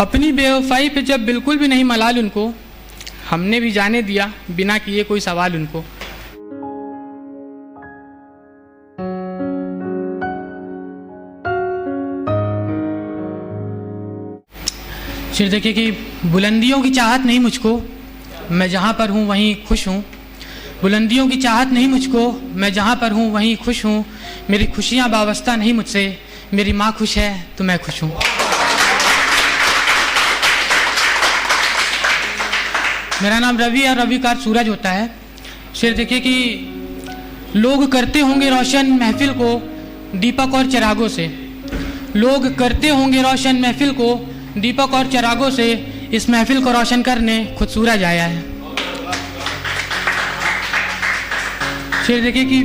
अपनी बेवफाई पे जब बिल्कुल भी नहीं मलाल उनको, हमने भी जाने दिया बिना किए कोई सवाल उनको। फिर देखिए कि बुलंदियों की चाहत नहीं मुझको, मैं जहाँ पर हूँ वहीं खुश हूँ। बुलंदियों की चाहत नहीं मुझको, मैं जहाँ पर हूँ वहीं खुश हूँ। मेरी खुशियाँ वाबस्ता नहीं मुझसे, मेरी माँ खुश है तो मैं खुश हूँ। मेरा नाम रवि और रवि का अर्थ सूरज होता है। शेर देखिए कि लोग करते होंगे रोशन महफिल को दीपक और चिरागों से। लोग करते होंगे रोशन महफिल को दीपक और चिरागों से, इस महफिल को रोशन करने खुद सूरज आया है। शेर देखिए कि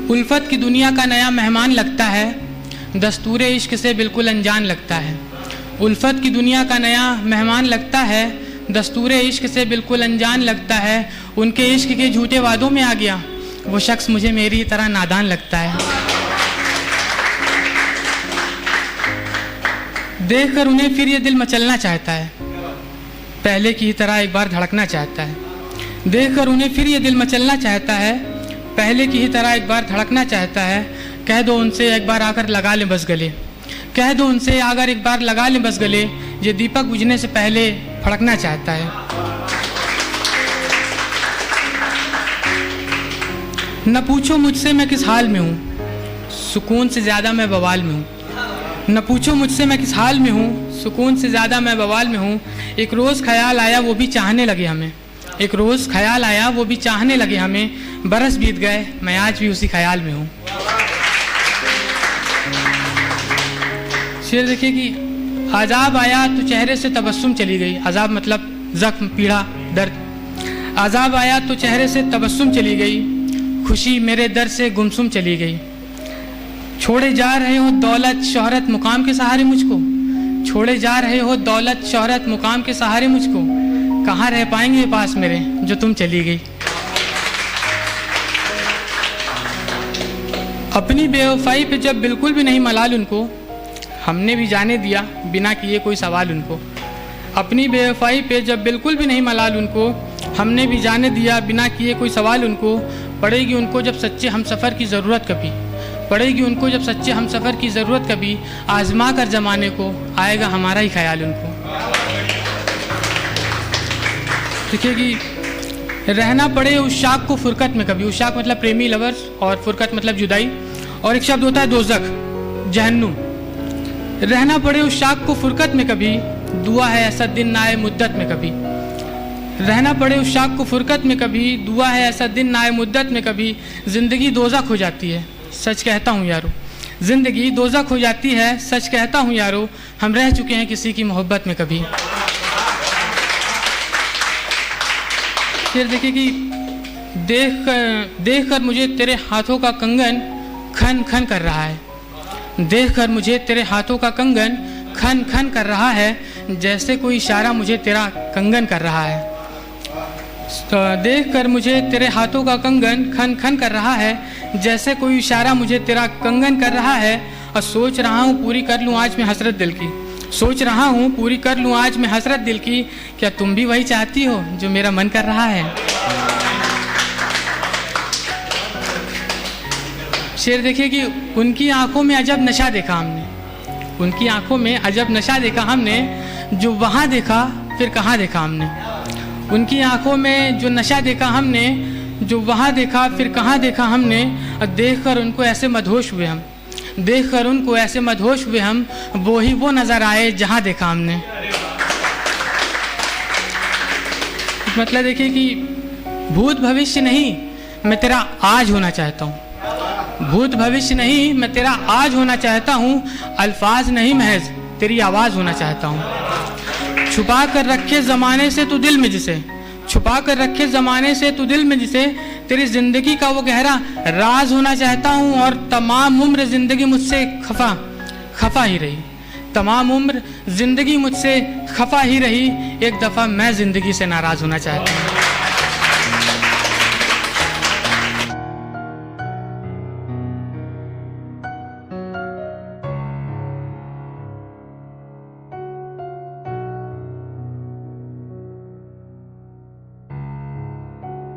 उल्फत की दुनिया का नया मेहमान लगता है, दस्तूरे इश्क से बिल्कुल अनजान लगता है। उल्फत की दुनिया का नया मेहमान लगता है, दस्तूरे इश्क से बिल्कुल अनजान लगता है। उनके इश्क के झूठे वादों में आ गया वो शख्स मुझे मेरी तरह नादान लगता है। देखकर उन्हें फिर ये दिल मचलना चाहता है, पहले की तरह एक बार धड़कना चाहता है। देखकर उन्हें फिर ये दिल मचलना चाहता है, पहले की ही तरह एक बार धड़कना चाहता है। कह दो उनसे एक बार आकर लगा लें बस गले, कह दो उनसे अगर एक बार लगा लें बस गले। ये दीपक बुझने से पहले फड़कना चाहता है। न पूछो मुझसे मैं किस हाल में हूँ, सुकून से ज़्यादा मैं बवाल में हूँ। न पूछो मुझसे मैं किस हाल में हूँ, सुकून से ज़्यादा मैं बवाल में हूँ। एक रोज़ ख्याल आया वो भी चाहने लगे हमें, एक रोज़ ख्याल आया वो भी चाहने लगे हमें। बरस बीत गए मैं आज भी उसी ख्याल में हूँ। शेर देखिए कि अजाब आया तो चेहरे से तबस्सुम चली गई। अजाब मतलब जख्म, पीड़ा, दर्द। अजाब आया तो चेहरे से तबस्सुम चली गई, खुशी मेरे दर से गुमसुम चली गई। छोड़े जा रहे हो दौलत शोहरत मुकाम के सहारे मुझको, छोड़े जा रहे हो दौलत शोहरत मुकाम के सहारे मुझको। कहाँ रह पाएंगे पास मेरे जो तुम चली गई। अपनी बेवफाई पे जब बिल्कुल भी नहीं मलाल उनको, हमने भी जाने दिया बिना किए कोई सवाल उनको। अपनी बेवफाई पे जब बिल्कुल भी नहीं मलाल उनको, हमने भी जाने दिया बिना किए कोई सवाल उनको। पड़ेगी उनको जब सच्चे हम सफ़र की ज़रूरत कभी, पड़ेगी उनको जब सच्चे हम सफ़र की ज़रूरत कभी। आजमा कर ज़माने को आएगा हमारा ही ख्याल उनको। देखिए कि रहना पड़े उस शाख को फुरकत में कभी। उस शाख मतलब प्रेमी, लवर्स, और फुरकत मतलब जुदाई। और एक शब्द होता है दोज़ख, जहन्नुम। रहना पड़े उस शाख को फुरकत में कभी, दुआ है ऐसा दिन ना आए मुद्दत में कभी। रहना पड़े उस शाख को फुरकत में कभी, दुआ है ऐसा दिन ना आए मुद्दत में कभी। ज़िंदगी दोज़ख हो जाती है सच कहता हूँ यारो, ज़िंदगी दोज़ख हो जाती है सच कहता हूँ यारो। हम रह चुके हैं किसी की मोहब्बत में कभी। फिर देखिए कि देख कर मुझे तेरे हाथों का कंगन खन खन कर रहा है। देख कर मुझे तेरे हाथों का कंगन खन खन कर रहा है, जैसे कोई इशारा मुझे तेरा कंगन कर रहा है। तो देख कर मुझे तेरे हाथों का कंगन खन खन कर रहा है, जैसे कोई इशारा मुझे तेरा कंगन कर रहा है। और सोच रहा हूँ पूरी कर लूँ आज मैं हसरत दिल की, सोच रहा हूँ पूरी कर लूँ आज मैं हसरत दिल की। क्या तुम भी वही चाहती हो जो मेरा मन कर रहा है। शेर देखिए कि उनकी आंखों में अजब नशा देखा हमने, उनकी आंखों में अजब नशा देखा हमने। जो वहाँ देखा फिर कहाँ देखा हमने। उनकी आंखों में जो नशा देखा हमने, जो वहाँ देखा फिर कहाँ देखा हमने। और देख कर उनको ऐसे मदहोश हुए हम, देख कर उनको ऐसे मदहोश हुए हम। वो ही वो नज़र आए जहाँ देखा हमने। मतलब देखिए कि भूत भविष्य नहीं मैं तेरा आज होना चाहता हूँ, भूत भविष्य नहीं मैं तेरा आज होना चाहता हूँ। अल्फाज नहीं महज तेरी आवाज़ होना चाहता हूँ। छुपा कर रखे ज़माने से तू दिल में जिसे, छुपा कर रखे ज़माने से तू दिल में जिसे। तेरी ज़िंदगी का वो गहरा राज होना चाहता हूँ। और तमाम उम्र ज़िंदगी मुझसे खफा ही रही, तमाम उम्र ज़िंदगी मुझसे खफा ही रही। एक दफ़ा मैं ज़िंदगी से नाराज़ होना चाहता हूँ।